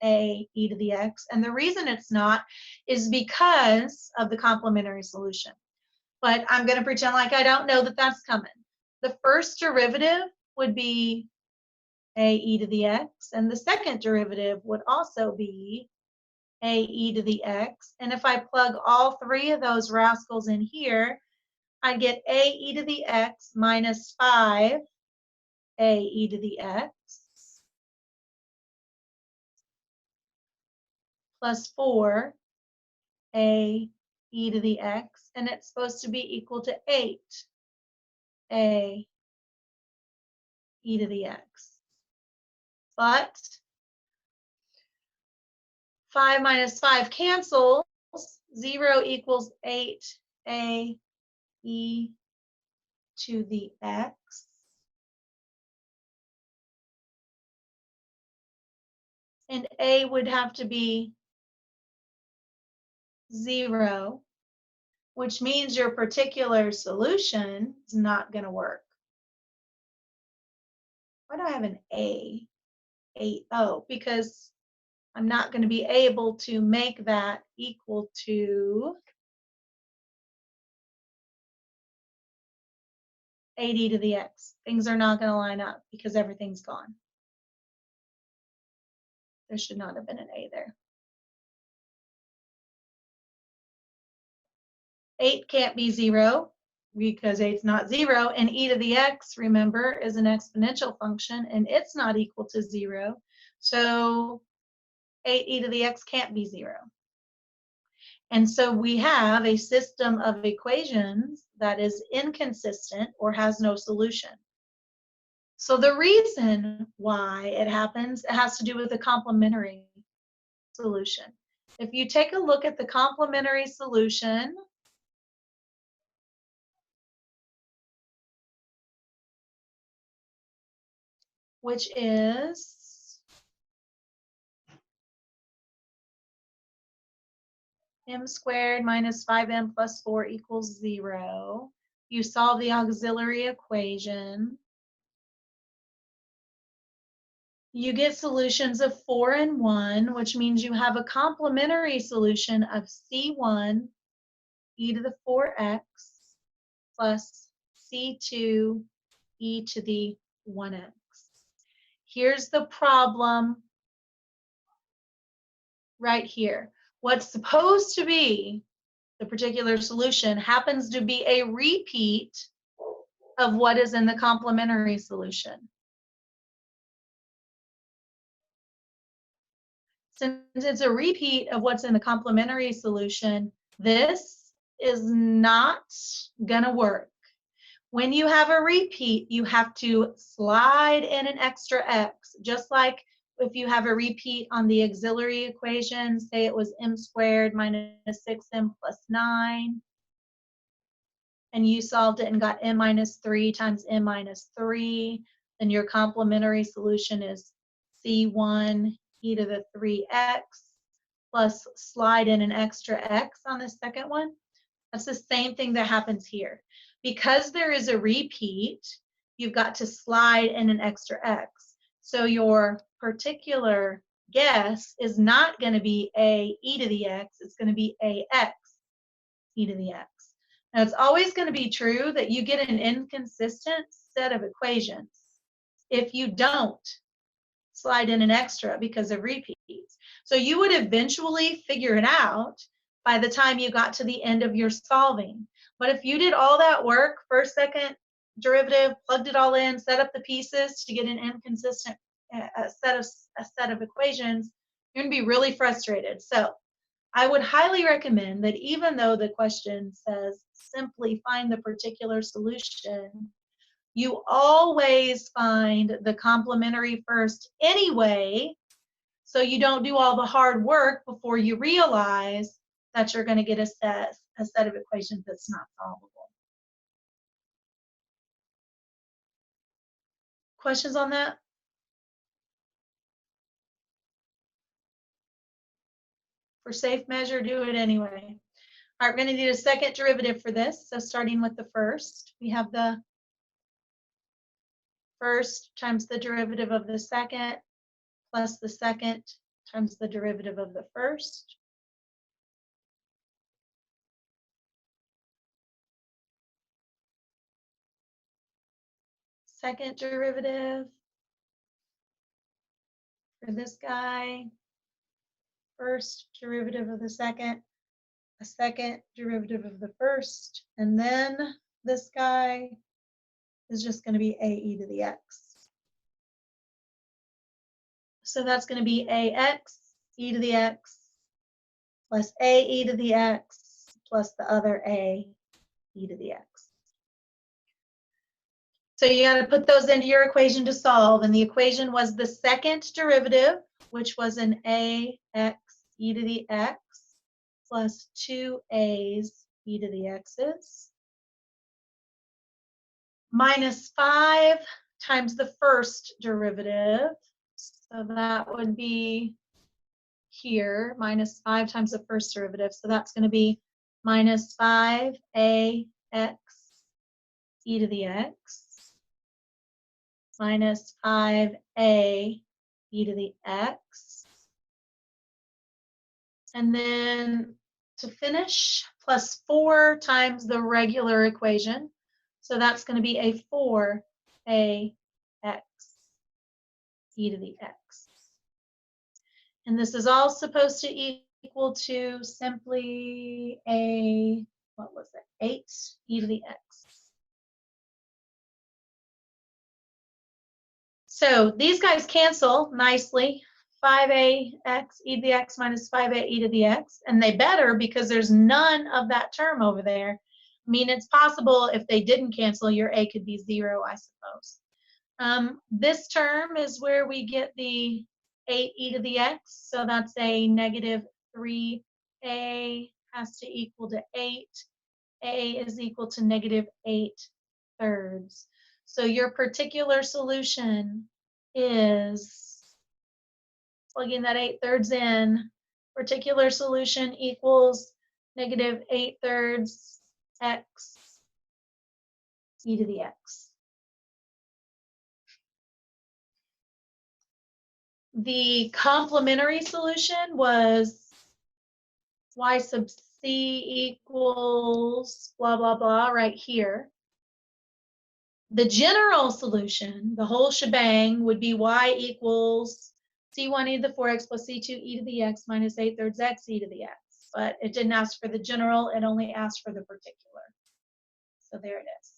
a e to the x, and the reason it's not is because of the complementary solution. But I'm going to pretend like I don't know that that's coming. The first derivative would be a e to the x, and the second derivative would also be a e to the x. And if I plug all three of those rascals in here, I get a e to the x minus 5 a e to the x plus 4 a e to the x, and it's supposed to be equal to 8 a e to the x. But 5 minus 5 cancels. 0 equals 8a e to the x. And a would have to be 0, which means your particular solution is not going to work. Why do I have an A? 8, oh, because I'm not going to be able to make that equal to 8e to the x. Things are not going to line up because everything's gone. There should not have been an A there. 8 can't be 0 because 8's not 0, and e to the x, remember, is an exponential function, and it's not equal to 0. So 8e to the x can't be 0. And so we have a system of equations that is inconsistent or has no solution. So the reason why it happens, it has to do with the complementary solution. If you take a look at the complementary solution, which is m squared minus 5m plus 4 equals 0. You solve the auxiliary equation. You get solutions of 4 and 1, which means you have a complementary solution of c1 e to the 4x plus c2 e to the 1x. Here's the problem right here. What's supposed to be the particular solution happens to be a repeat of what is in the complementary solution. Since it's a repeat of what's in the complementary solution, this is not gonna work. When you have a repeat, you have to slide in an extra x, just like if you have a repeat on the auxiliary equation, say it was m squared minus 6m plus 9, and you solved it and got m minus 3 times m minus 3, then your complementary solution is c1 e to the 3x plus slide in an extra x on the second one. That's the same thing that happens here. Because there is a repeat, you've got to slide in an extra x. So your particular guess is not going to be a e to the x, it's going to be a x e to the x. Now it's always going to be true that you get an inconsistent set of equations if you don't slide in an extra because of repeats. So you would eventually figure it out by the time you got to the end of your solving. But if you did all that work, first, second derivative, plugged it all in, set up the pieces to get an inconsistent set of equations, you're going to be really frustrated. So I would highly recommend that even though the question says simply find the particular solution, you always find the complementary first anyway, so you don't do all the hard work before you realize that you're going to get a set of equations that's not solvable. Questions on that? For safe measure, do it anyway. All right, we're going to need a second derivative for this. So starting with the first, we have the first times the derivative of the second plus the second times the derivative of the first. second derivative for this guy, first derivative of the second, a second derivative of the first, and then this guy is just going to be ae to the x. So that's going to be ax e to the x plus ae to the x plus the other a e to the x. So you got to put those into your equation to solve, and the equation was the second derivative, which was an ax e to the x plus 2a's e to the x's minus 5 times the first derivative. So that would be here, minus 5 times the first derivative. So that's going to be minus 5ax e to the x minus 5a e to the x. And then to finish, plus 4 times the regular equation. So that's going to be a 4ax e to the x. And this is all supposed to equal to simply a, what was it, 8 e to the x. So these guys cancel nicely, 5ax e to the x minus 5a e to the x, and they better because there's none of that term over there. I mean, it's possible if they didn't cancel, your a could be 0, I suppose. This term is where we get the 8e to the x, so that's a negative 3a has to equal to 8. A is equal to negative 8/3. So your particular solution is plugging that 8/3 in. Particular solution equals negative 8/3 x e to the x. The complementary solution was y sub c equals blah, blah, blah right here. The general solution, the whole shebang, would be y equals c1 e to the 4x plus c2 e to the x minus 8/3 x e to the x. But it didn't ask for the general, it only asked for the particular. So there it is.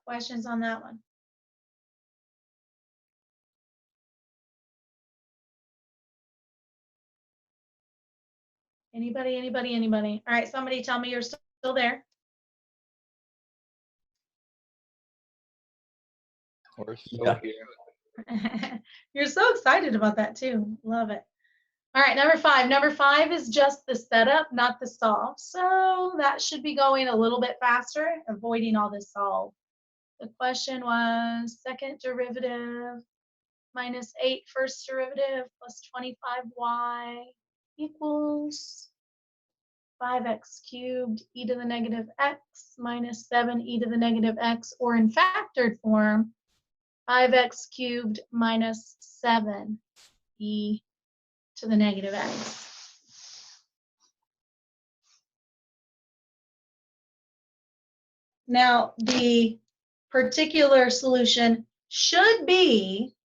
Questions on that one? Anybody, anybody, anybody? All right, somebody tell me you're still there. We're still here. You're so excited about that too. Love it. All right, number 5. Number 5 is just the setup, not the solve. So that should be going a little bit faster, avoiding all this solve. The question was second derivative minus 8 first derivative plus 25y equals 5x cubed e to the negative x minus 7 e to the negative x, or in factored form, 5x cubed minus 7 e to the negative x. Now, the particular solution should be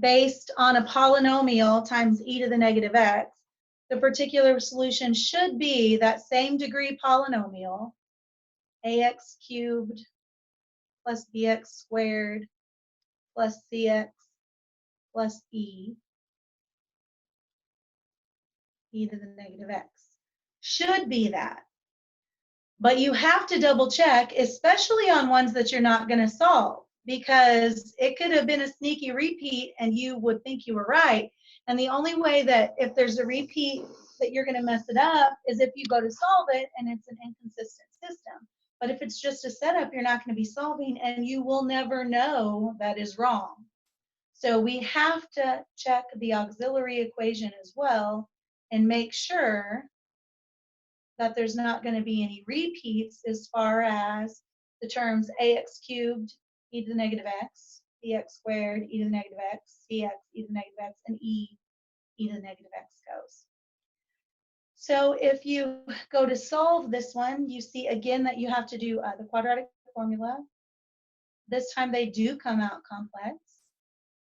based on a polynomial times e to the negative x. The particular solution should be that same degree polynomial, ax cubed plus bx squared plus cx plus e to the negative x. Should be that. But you have to double check, especially on ones that you're not going to solve, because it could have been a sneaky repeat and you would think you were right. And the only way that if there's a repeat that you're going to mess it up is if you go to solve it and it's an inconsistent system. But if it's just a setup, you're not going to be solving and you will never know that is wrong. So we have to check the auxiliary equation as well and make sure that there's not going to be any repeats as far as the terms ax cubed e to the negative x, bx squared e to the negative x, cx e to the negative x, and e e to the negative x goes. So if you go to solve this one, you see again that you have to do the quadratic formula. This time they do come out complex.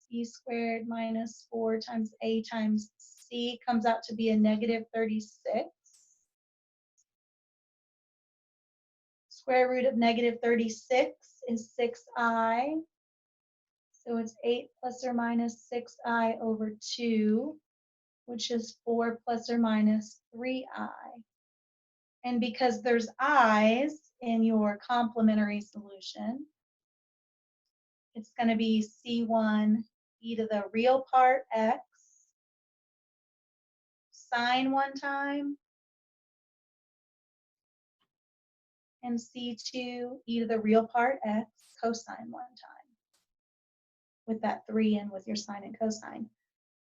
E squared minus 4 times a times c comes out to be a negative 36. Square root of negative 36 is 6i. So it's 8 plus or minus 6i over 2, which is 4 plus or minus 3i. And because there's i's in your complementary solution, it's going to be c1 e to the real part x sine one time, and c2 e to the real part x cosine one time, with that 3 in with your sine and cosine.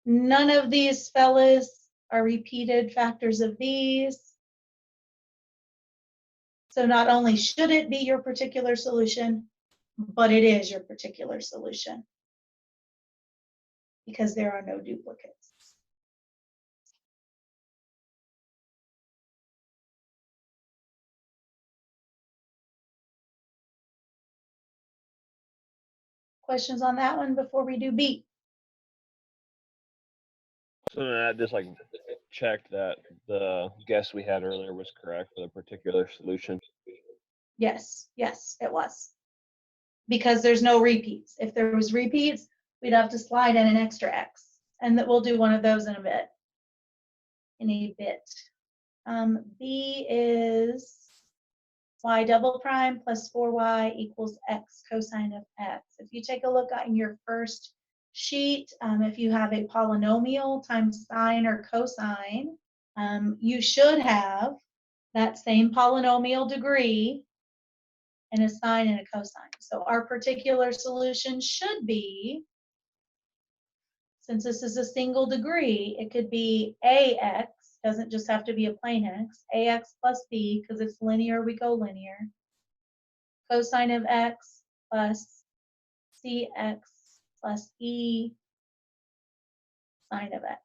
None of these fellas are repeated factors of these. So not only should it be your particular solution, but it is your particular solution because there are no duplicates. Questions on that one before we do B? So that just like checked that the guess we had earlier was correct for the particular solution. Yes, yes, it was. Because there's no repeats. If there was repeats, we'd have to slide in an extra x. And that we'll do one of those in a bit. B is y double prime plus 4y equals x cosine of x. If you take a look at your first sheet, if you have a polynomial times sine or cosine, you should have that same polynomial degree and a sine and a cosine. So our particular solution should be, since this is a single degree, it could be ax, doesn't just have to be a plain x, ax plus b, because it's linear, we go linear, cosine of x plus cx plus e sine of x.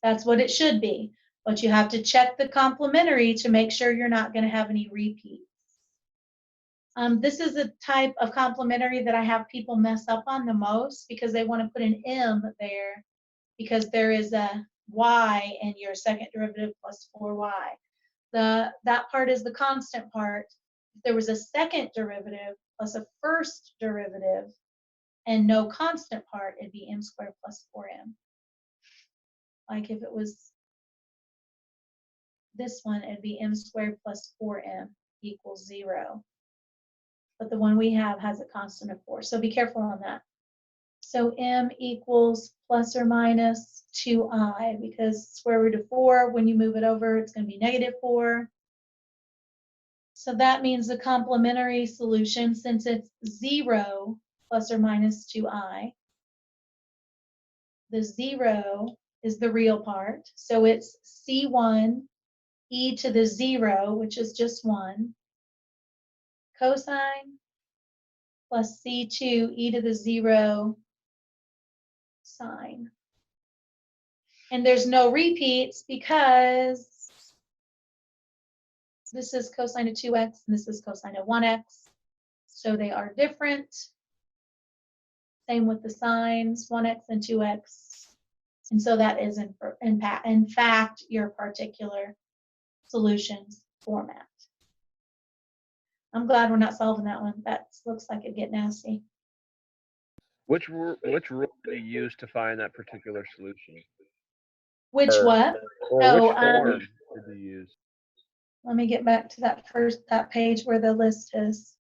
That's what it should be, but you have to check the complementary to make sure you're not going to have any repeats. This is a type of complementary that I have people mess up on the most because they want to put an m there because there is a y in your second derivative plus 4y. That part is the constant part. If there was a second derivative plus a first derivative and no constant part, it'd be m squared plus 4m. Like if it was this one, it'd be m squared plus 4m equals 0. But the one we have has a constant of 4. So be careful on that. So m equals plus or minus 2i, because square root of 4, when you move it over, it's going to be negative 4. So that means the complementary solution, since it's 0 plus or minus 2i, the 0 is the real part. So it's c1 e to the 0, which is just 1, cosine plus c2 e to the 0 sine. And there's no repeats because this is cosine of 2x and this is cosine of 1x. So they are different. Same with the sines, 1x and 2x. And so that is in fact your particular solutions format. I'm glad we're not solving that one. That looks like it'd get nasty. Which rule do you use to find that particular solution? Which what? Or Oh, which form did you use? Let me get back to that page where the list is.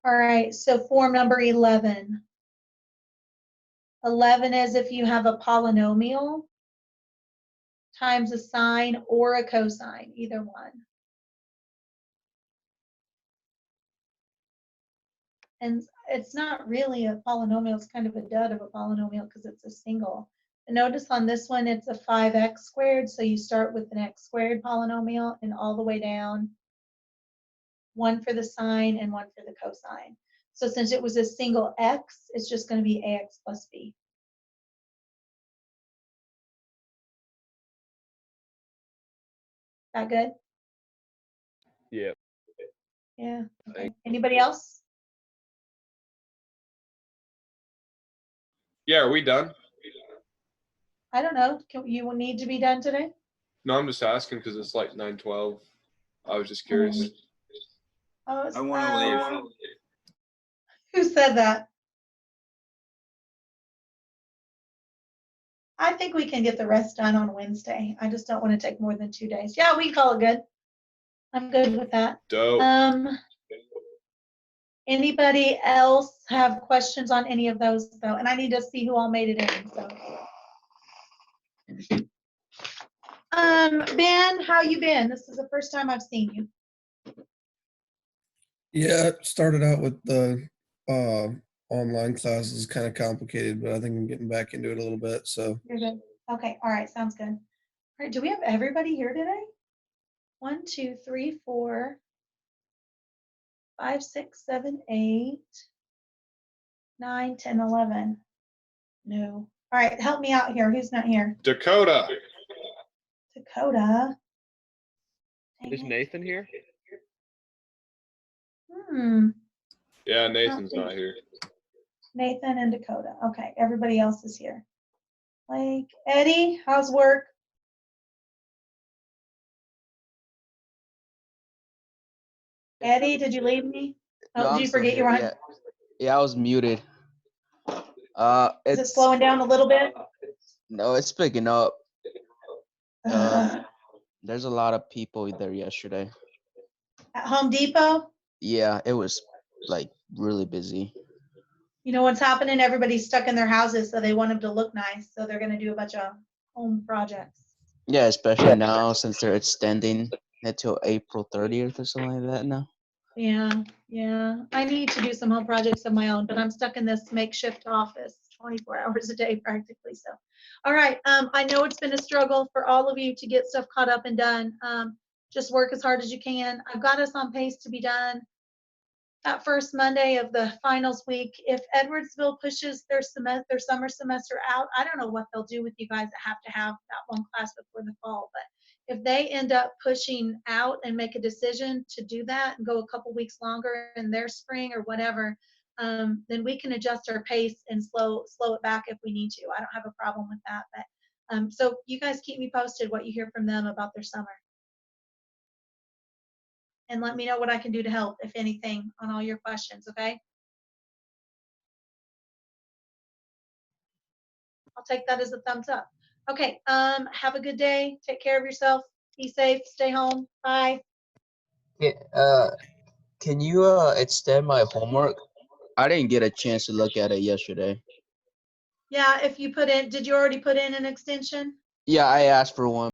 All right, so form number 11. 11 is if you have a polynomial times a sine or a cosine, either one. And it's not really a polynomial, it's kind of a dud of a polynomial because it's a single. Notice on this one, it's a 5x squared, so you start with an x squared polynomial and all the way down, one for the sine and one for the cosine. So since it was a single x, it's just going to be ax plus b. That good? Yeah. Yeah. Okay. Anybody else? Yeah, are we done? I don't know. You will need to be done today? No, I'm just asking because it's like 9:12. I was just curious. Oh, I want to leave. Who said that? I think we can get the rest done on Wednesday. I just don't want to take more than 2 days. Yeah, we can call it good. I'm good with that. Dope. Anybody else have questions on any of those though? And I need to see who all made it in. So, Ben, how you been? This is the first time I've seen you. Yeah, it started out with the online classes, kind of complicated, but I think I'm getting back into it a little bit. So You're good. Okay. All right. Sounds good. All right. Do we have everybody here today? 1, 2, 3, 4, 5, 6, 7, 8, 9, 10, 11. No. All right. Help me out here. Who's not here? Dakota. Dakota. Dang Is it. Nathan here? Yeah, Nathan's not here. Nathan and Dakota. Okay. Everybody else is here. Like Eddie, how's work? Eddie, did you leave me? No, Oh, I'm did you still forget you here. were Yeah. Yeah, I was muted. Is it It's slowing down a little bit? no, it's picking up. Uh, There's a lot of people there yesterday. at Home Depot? Yeah, it was like really busy. You know what's happening? Everybody's stuck in their houses, so they want them to look nice. So they're going to do a bunch of home projects. Yeah, especially now since they're extending it till April 30th or something like that now. Yeah, yeah. I need to do some home projects of my own, but I'm stuck in this makeshift office 24 hours a day practically. So, all right. I know it's been a struggle for all of you to get stuff caught up and done. Just work as hard as you can. I've got us on pace to be done that first Monday of the finals week. If Edwardsville pushes their summer semester out, I don't know what they'll do with you guys that have to have that one class before the fall. But if they end up pushing out and make a decision to do that and go a couple weeks longer in their spring or whatever, then we can adjust our pace and slow it back if we need to. I don't have a problem with that. But so you guys keep me posted what you hear from them about their summer. And let me know what I can do to help, if anything, on all your questions, okay? I'll take that as a thumbs up. Okay, have a good day. Take care of yourself. Be safe. Stay home. Bye. Yeah, can you extend my homework? I didn't get a chance to look at it yesterday. Yeah, if you put in, did you already put in an extension? Yeah, I asked for one.